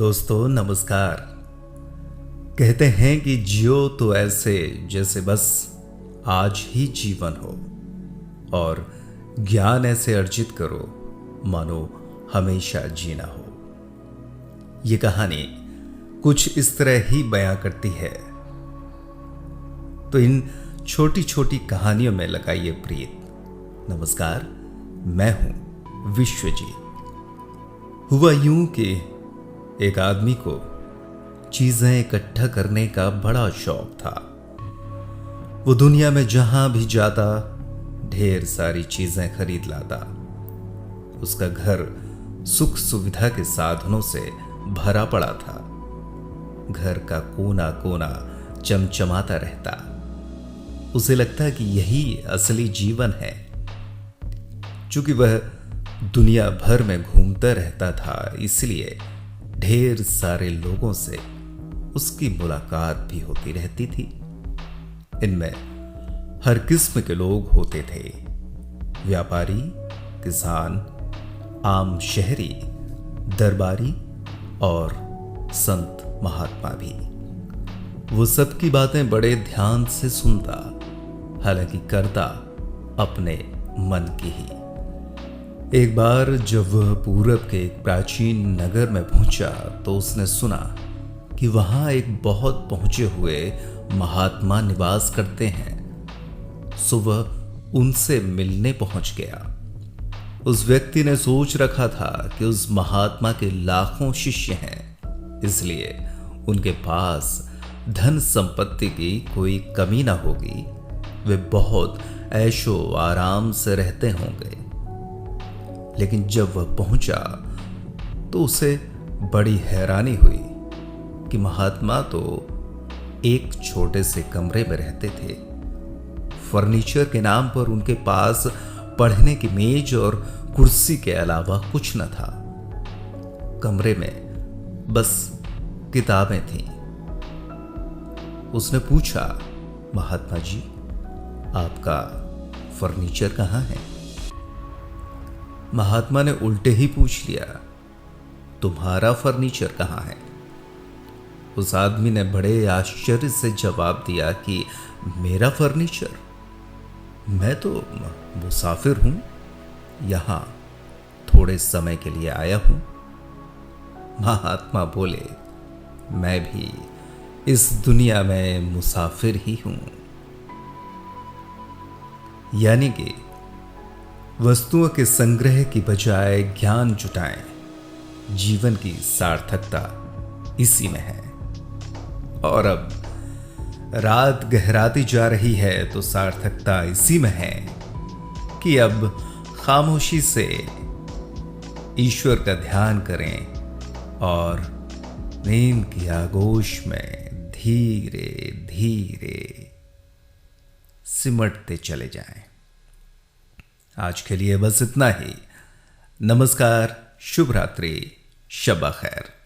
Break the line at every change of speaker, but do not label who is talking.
दोस्तों नमस्कार। कहते हैं कि जियो तो ऐसे जैसे बस आज ही जीवन हो, और ज्ञान ऐसे अर्जित करो मानो हमेशा जीना हो। ये कहानी कुछ इस तरह ही बयां करती है। तो इन छोटी छोटी कहानियों में लगाइए प्रीत। नमस्कार, मैं हूं विश्वजीत। हुआ यूं कि एक आदमी को चीजें इकट्ठा करने का बड़ा शौक था। वो दुनिया में जहां भी जाता ढेर सारी चीजें खरीद लाता। उसका घर सुख सुविधा के साधनों से भरा पड़ा था। घर का कोना कोना चमचमाता रहता। उसे लगता कि यही असली जीवन है। चूंकि वह दुनिया भर में घूमता रहता था, इसलिए ढेर सारे लोगों से उसकी मुलाकात भी होती रहती थी। इनमें हर किस्म के लोग होते थे। व्यापारी, किसान, आम शहरी, दरबारी और संत महात्मा भी। वो सबकी बातें बड़े ध्यान से सुनता, हालांकि करता अपने मन की ही। एक बार जब वह पूरब के एक प्राचीन नगर में पहुंचा तो उसने सुना कि वहां एक बहुत पहुंचे हुए महात्मा निवास करते हैं। सो वह उनसे मिलने पहुंच गया। उस व्यक्ति ने सोच रखा था कि उस महात्मा के लाखों शिष्य हैं, इसलिए उनके पास धन संपत्ति की कोई कमी ना होगी। वे बहुत ऐशो आराम से रहते होंगे। लेकिन जब वह पहुंचा तो उसे बड़ी हैरानी हुई कि महात्मा तो एक छोटे से कमरे में रहते थे। फर्नीचर के नाम पर उनके पास पढ़ने की मेज और कुर्सी के अलावा कुछ न था। कमरे में बस किताबें थीं। उसने पूछा, महात्मा जी, आपका फर्नीचर कहाँ है? महात्मा ने उल्टे ही पूछ लिया, तुम्हारा फर्नीचर कहाँ है? उस आदमी ने बड़े आश्चर्य से जवाब दिया कि मेरा फर्नीचर? मैं तो मुसाफिर हूं, यहां थोड़े समय के लिए आया हूं। महात्मा बोले, मैं भी इस दुनिया में मुसाफिर ही हूं। यानी कि वस्तुओं के संग्रह की बजाय ज्ञान जुटाएं। जीवन की सार्थकता इसी में है। और अब रात गहराती जा रही है तो सार्थकता इसी में है कि अब खामोशी से ईश्वर का ध्यान करें और नींद की आगोश में धीरे धीरे सिमटते चले जाएं। आज के लिए बस इतना ही। नमस्कार, शुभ रात्रि, शब खैर।